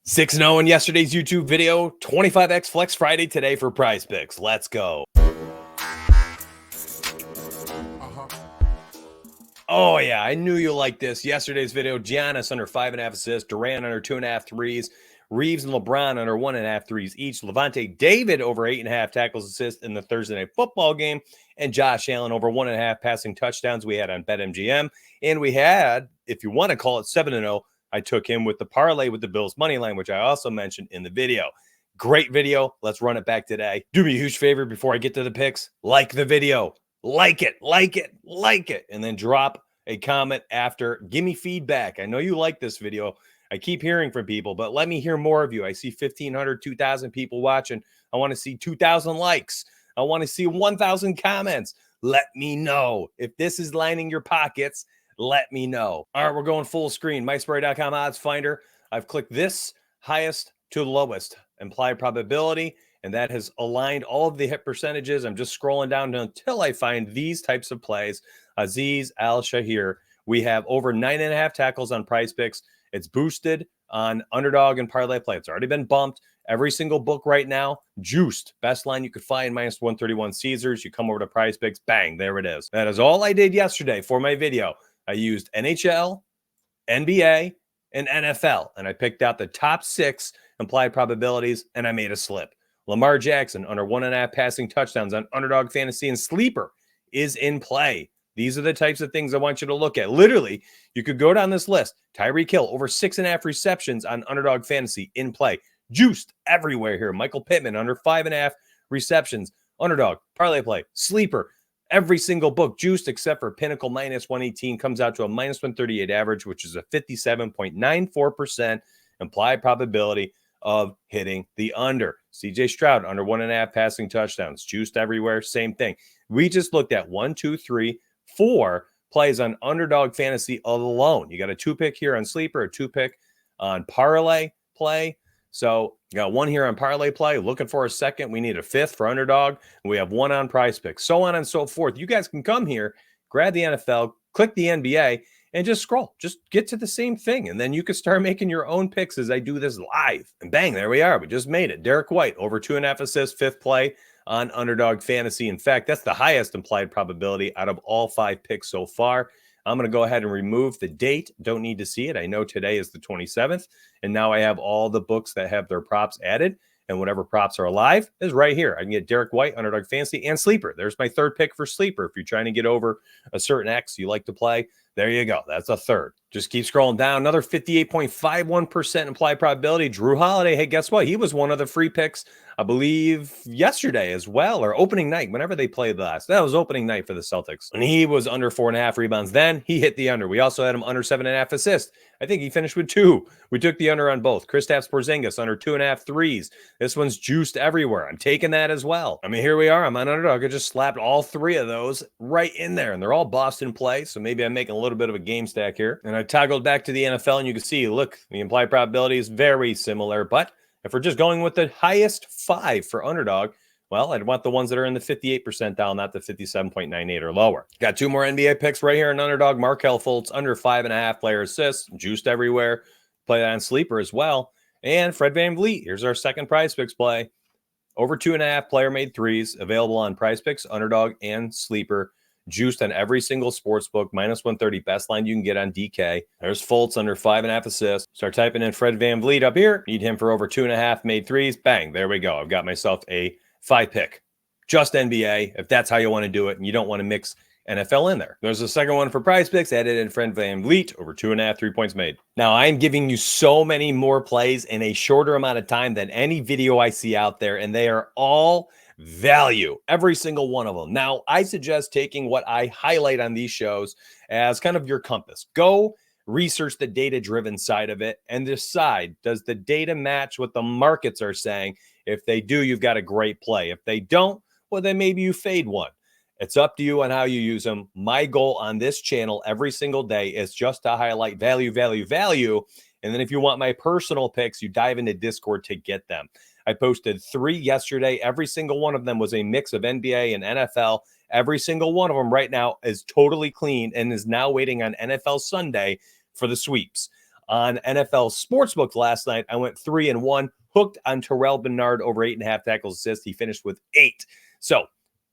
6-0 in yesterday's YouTube video, 25x Flex Friday today for PrizePicks. Let's go. Oh, yeah, I knew you liked this. Yesterday's video, Giannis under 5.5 assists, Durant under 2.5 threes, Reeves and LeBron under 1.5 threes each, Levante David over 8.5 tackles assists in the Thursday Night Football game, and Josh Allen over 1.5 passing touchdowns we had on BetMGM. And we had, if you want to call it 7-0, I took him with the parlay with the Bills money line, which I also mentioned in the video. Great video. Let's run it back today. Do me a huge favor before I get to the picks. Like the video. Like it, and then drop a comment after. Give me feedback. I know you like this video. I keep hearing from people, but let me hear more of you. I see 1,500, 2,000 people watching. I want to see 2,000 likes. I want to see 1,000 comments. Let me know. If this is lining your pockets, let me know. All right, we're going full screen. MySprite.com odds finder. I've clicked this highest to the lowest implied probability, and that has aligned all of the hit percentages. I'm just scrolling down until I find these types of plays. Aziz Al-Shahir. We have over 9.5 tackles on PrizePicks. It's boosted on underdog and parlay play. It's already been bumped. Every single book right now, juiced. Best line you could find, -131 Caesars. You come over to PrizePicks, bang, there it is. That is all I did yesterday for my video. I used NHL, NBA, and NFL, and I picked out the top 6 implied probabilities, and I made a slip. Lamar Jackson under 1.5 passing touchdowns on underdog fantasy and sleeper is in play. These are the types of things I want you to look at. Literally, you could go down this list. Tyreek Hill over 6.5 receptions on underdog fantasy in play. Juiced everywhere here. Michael Pittman under 5.5 receptions. Underdog, parlay play, sleeper. Every single book juiced except for Pinnacle -118 comes out to a -138 average, which is a 57.94% implied probability of hitting the under. CJ Stroud under 1.5 passing touchdowns, juiced everywhere. Same thing. We just looked at 1, 2, 3, 4 plays on underdog fantasy alone. You got a 2-pick here on sleeper, a 2-pick on parlay play. So you got 1 here on parlay play. Looking for a second. We need a 5th for underdog. And we have 1 on PrizePicks. So on and so forth. You guys can come here, grab the NFL, click the NBA, and just scroll. Just get to the same thing. And then you can start making your own picks as I do this live. And bang, there we are. We just made it. Derek White over 2.5 assists, 5th play on underdog fantasy. In fact, that's the highest implied probability out of all 5 picks so far. I'm going to go ahead and remove the date. Don't need to see it. I know today is the 27th, and now I have all the books that have their props added, and whatever props are alive is right here. I can get Derek White, underdog fantasy, and sleeper. There's my 3rd pick for sleeper. If you're trying to get over a certain X you like to play, there you go. That's a 3rd. Just keep scrolling down. Another 58.51% implied probability. Drew Holiday. Hey, guess what? He was one of the free picks, I believe, yesterday as well, or opening night, whenever they played last. That was opening night for the Celtics. And he was under 4.5 rebounds then. He hit the under. We also had him under 7.5 assists. I think he finished with 2. We took the under on both. Kristaps Porzingis under 2.5 threes. This one's juiced everywhere. I'm taking that as well. I mean, here we are. I'm on underdog. I just slapped all 3 of those right in there, and they're all Boston play, so maybe I'm making a little bit of a game stack here. And I toggled back to the NFL, and you can see, look, the implied probability is very similar, but if we're just going with the highest 5 for underdog, well, I'd want the ones that are in the 58 percentile, not the 57.98 or lower. Got 2 more NBA picks right here in underdog. Markelle Fultz under 5.5 player assists, juiced everywhere. Play that on sleeper as well. And Fred VanVleet, here's our 2nd PrizePicks play. Over 2.5 player made threes, available on PrizePicks, underdog, and sleeper. Juiced on every single sports book, -130, best line you can get on DK. There's Fultz under 5.5 assists. Start typing in Fred VanVleet up here. Need him for over 2.5 made threes. Bang, there we go. I've got myself a 5-pick. Just NBA, if that's how you want to do it, and you don't want to mix NFL in there. There's a 2nd one for PrizePicks, added in Fred VanVleet, over 2.5 3-points made. Now, I'm giving you so many more plays in a shorter amount of time than any video I see out there, and they are all value, every single one of them. Now, I suggest taking what I highlight on these shows as kind of your compass. Go research the data-driven side of it and decide, does the data match what the markets are saying? If they do, you've got a great play. If they don't, well, then maybe you fade one. It's up to you on how you use them. My goal on this channel every single day is just to highlight value, value, value. And then if you want my personal picks, you dive into Discord to get them. I posted 3 yesterday. Every single one of them was a mix of NBA and NFL. Every single one of them right now is totally clean and is now waiting on NFL Sunday for the sweeps. on NFL Sportsbook last night. I went 3-1, hooked on Terrell Bernard over 8.5 tackles assists. He finished with 8. So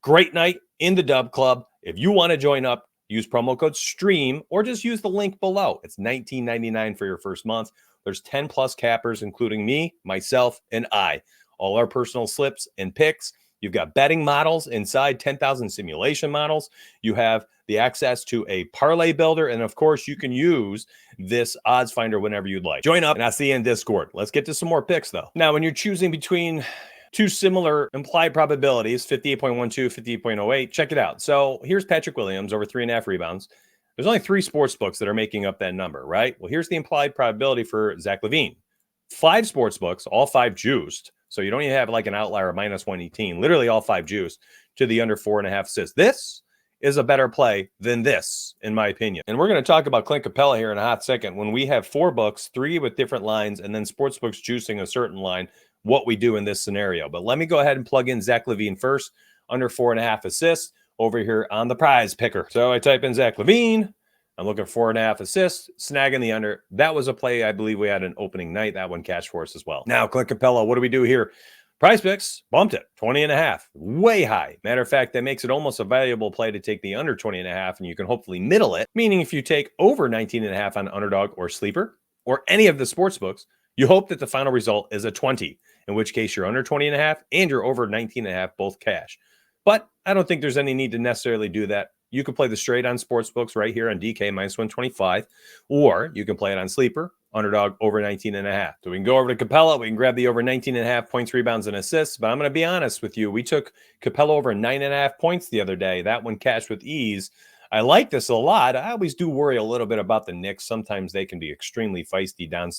great night in the Dub Club. If you want to join up, use promo code STREAM or just use the link below. It's $19.99 for your first month. There's 10 plus cappers, including me, myself, and I. All our personal slips and picks. You've got betting models inside, 10,000 simulation models. You have the access to a parlay builder. And of course, you can use this odds finder whenever you'd like. Join up and I'll see you in Discord. Let's get to some more picks though. Now, when you're choosing between two similar implied probabilities, 58.12, 58.08, check it out. So here's Patrick Williams over 3.5 rebounds. There's only 3 sports books that are making up that number, right? Well, here's the implied probability for Zach LaVine. 5 sports books, all 5 juiced. So you don't even have like an outlier of minus 118, literally all 5 juiced to the under 4.5 assists. This is a better play than this, in my opinion. And we're going to talk about Clint Capella here in a hot second. When we have 4 books, 3 with different lines, and then sports books juicing a certain line, what we do in this scenario. But let me go ahead and plug in Zach LaVine first, under 4.5 assists over here on the prize picker. So I type in Zach LaVine. I'm looking for 4.5 assists, snagging the under. That was a play I believe we had an opening night. That one catch for us as well. Now, Clint Capella, what do we do here? PrizePicks bumped it, 20.5, way high. Matter of fact, that makes it almost a valuable play to take the under 20.5, and you can hopefully middle it, meaning if you take over 19.5 on Underdog or Sleeper or any of the sports books, you hope that the final result is a 20, in which case you're under 20.5 and you're over 19.5, both cash. But I don't think there's any need to necessarily do that. You can play the straight on sports books right here on DK minus 125, or you can play it on Sleeper, Underdog over 19.5. So we can go over to Capella. We can grab the over 19.5 points, rebounds, and assists. But I'm going to be honest with you. We took Capella over 9.5 points the other day. That one cashed with ease. I like this a lot. I always do worry a little bit about the Knicks. Sometimes they can be extremely feisty down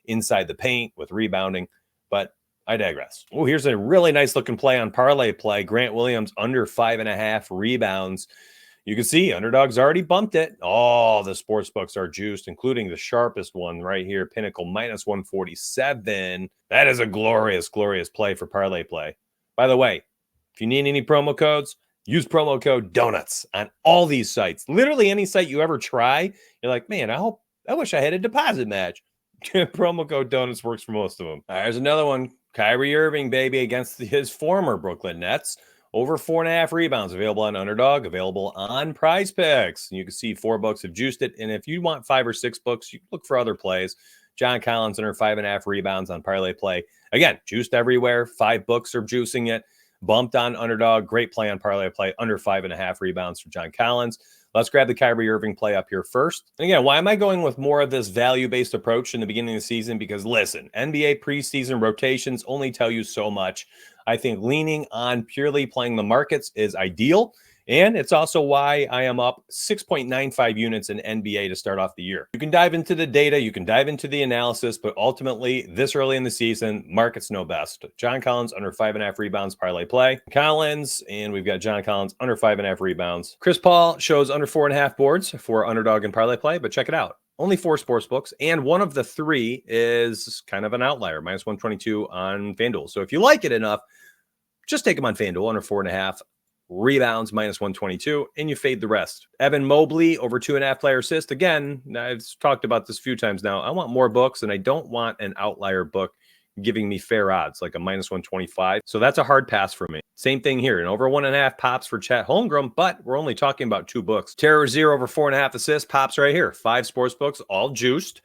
inside the paint with rebounding, but I digress. Oh, here's a really nice looking play on parlay play. Grant Williams under 5.5 rebounds. You can see Underdog's already bumped it. All the sports books are juiced, including the sharpest one right here, Pinnacle minus 147. That is a glorious, glorious play for parlay play. By the way, if you need any promo codes, use promo code DONUTS on all these sites. Literally any site you ever try, you're like, man, I wish I had a deposit match. Promo code DONUTS works for most of them. All right, there's another one. Kyrie Irving, baby, against his former Brooklyn Nets. Over 4.5 rebounds, available on Underdog, available on PrizePicks. You can see 4 books have juiced it. And if you want 5 or 6 books, you look for other plays. John Collins under 5.5 rebounds on parlay play. Again, juiced everywhere. 5 books are juicing it. Bumped on Underdog. Great play on parlay play. Under 5.5 rebounds for John Collins. Let's grab the Kyrie Irving play up here first. And again, why am I going with more of this value-based approach in the beginning of the season? Because listen, NBA preseason rotations only tell you so much. I think leaning on purely playing the markets is ideal. And it's also why I am up 6.95 units in NBA to start off the year. You can dive into the data, you can dive into the analysis, but ultimately, this early in the season, markets know best. John Collins under 5.5 rebounds, parlay play. Collins, and we've got John Collins under 5.5 rebounds. Chris Paul shows under 4.5 boards for Underdog and parlay play, but check it out. Only 4 sports books, and one of the 3 is kind of an outlier, minus 122 on FanDuel. So if you like it enough, just take them on FanDuel under 4.5 rebounds, minus 122, and you fade the rest. Evan Mobley over 2.5 player assist. Again, I've talked about this a few times now. I want more books, and I don't want an outlier book giving me fair odds like a minus 125. So that's a hard pass for me. Same thing here. And over 1.5 pops for Chet Holmgren, but we're only talking about 2 books. Terror Zero over 4.5 assists pops right here. 5 sports books, all juiced.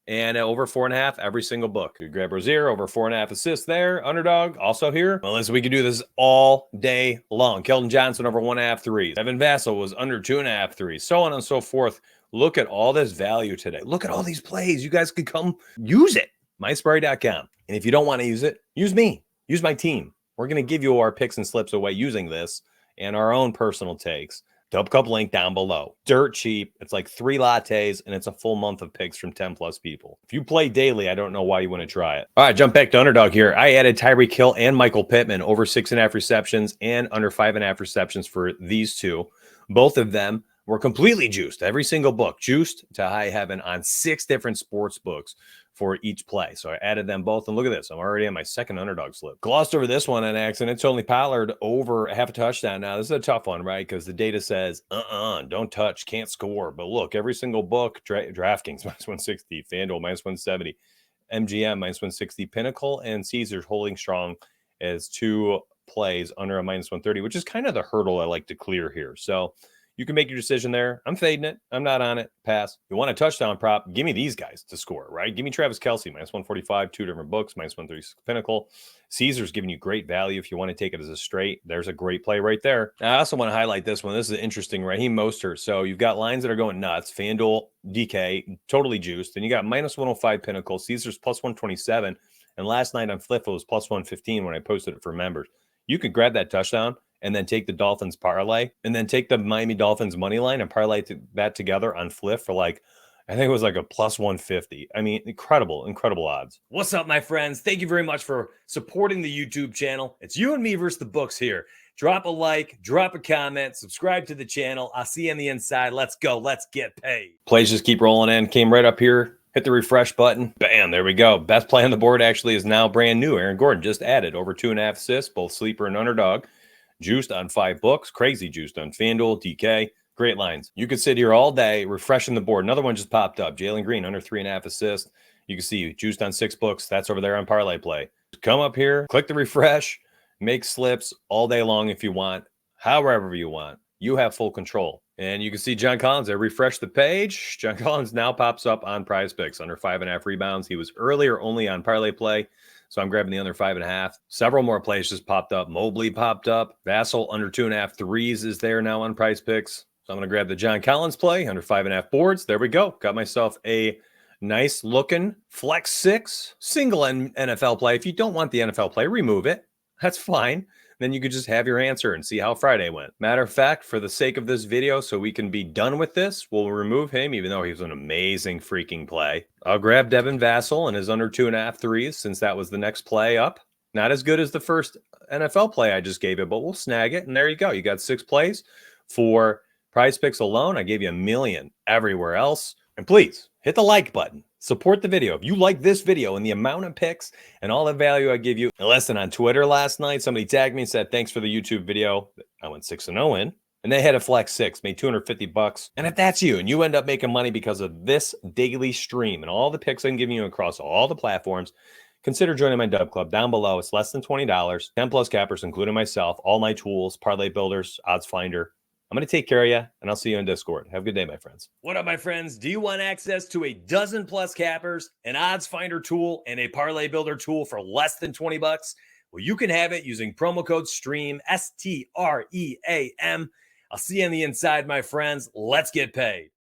And over 4.5 every single book. You grab Rozier over 4.5 assists there. Underdog also here. Well, listen, we could do this all day long. Keldon Johnson over 1.5 threes. Evan Vassell was under 2.5 threes. So on and so forth. Look at all this value today. Look at all these plays. You guys could come use it. MySparry.com. And if you don't want to use it, use me. Use my team. We're going to give you our picks and slips away using this and our own personal takes. Dub Cup link down below. Dirt cheap. It's like 3 lattes, and it's a full month of picks from 10 plus people. If you play daily, I don't know why you want to try it. All right, jump back to Underdog here. I added Tyreek Hill and Michael Pittman over 6.5 receptions and under 5.5 receptions for these two. Both of them were completely juiced. Every single book juiced to high heaven on 6 different sports books. for each play. So I added them both. And look at this. I'm already on my second underdog slip. Glossed over this one on accident. Tony Pollard over half a touchdown. Now, this is a tough one, right? Because the data says, don't touch, can't score. But look, every single book, DraftKings, minus 160, FanDuel, minus 170, MGM, minus 160, Pinnacle, and Caesars holding strong as 2 plays under a minus 130, which is kind of the hurdle I like to clear here. So you can make your decision there. I'm fading it. I'm not on it. Pass. You want a touchdown prop? Give me these guys to score, right? Give me Travis Kelce, minus 145, 2 different books, minus 136 Pinnacle. Caesar's giving you great value if you want to take it as a straight. There's a great play right there. Now, I also want to highlight this one. This is interesting. Raheem Mostert. So you've got lines that are going nuts. FanDuel, DK, totally juiced. And you got minus 105 Pinnacle. Caesar's plus 127. And last night on Flip, it was plus 115 when I posted it for members. You could grab that touchdown and then take the Dolphins parlay and then take the Miami Dolphins money line and parlay that together on Flip for like, I think it was like a plus 150. I mean, incredible odds. What's up, my friends? Thank you very much for supporting the YouTube channel. It's you and me versus the books here. Drop a like, drop a comment, subscribe to the channel. I'll see you on the inside. Let's go. Let's get paid. Plays just keep rolling in. Came right up here. Hit the refresh button. Bam, there we go. Best play on the board actually is now brand new. Aaron Gordon just added over 2.5 assists, both sleeper and underdog. Juiced on 5 books. Crazy juiced on FanDuel, DK. Great lines. You could sit here all day refreshing the board. Another one just popped up. Jalen Green under 3.5 assists. You can see juiced on 6 books. That's over there on Parlay Play. Come up here, click the refresh, make slips all day long if you want, however you want. You have full control. And you can see John Collins. I refreshed the page. John Collins now pops up on PrizePicks under 5.5 rebounds. He was earlier only on Parlay Play, so I'm grabbing the under 5.5. Several more plays just popped up. Mobley popped up. Vassell under 2.5 threes is there now on PrizePicks. So I'm going to grab the John Collins play under 5.5 boards. There we go. Got myself a nice looking flex 6 single NFL play. If you don't want the NFL play, remove it. That's fine. Then you could just have your answer and see how Friday went. Matter of fact, for the sake of this video, so we can be done with this, we'll remove him, even though he was an amazing freaking play. I'll grab Devin Vassell and his under 2.5 threes, since that was the next play up. Not as good as the first NFL play I just gave it, but we'll snag it. And there you go. You got 6 plays for PrizePicks alone. I gave you $1 million everywhere else. And please hit the like button. Support the video. If you like this video and the amount of picks and all the value I give you. And listen, on Twitter last night, somebody tagged me and said, thanks for the YouTube video. I went 6-0 in. And they had a flex 6, made $250. And if that's you and you end up making money because of this daily stream and all the picks I'm giving you across all the platforms, consider joining my Dub Club down below. It's less than $20, 10 plus cappers, including myself, all my tools, parlay builders, odds finder. I'm going to take care of you, and I'll see you in Discord. Have a good day, my friends. What up, my friends? Do you want access to a dozen plus cappers, an odds finder tool, and a parlay builder tool for less than $20? Well, you can have it using promo code STREAM, STREAM. I'll see you on the inside, my friends. Let's get paid.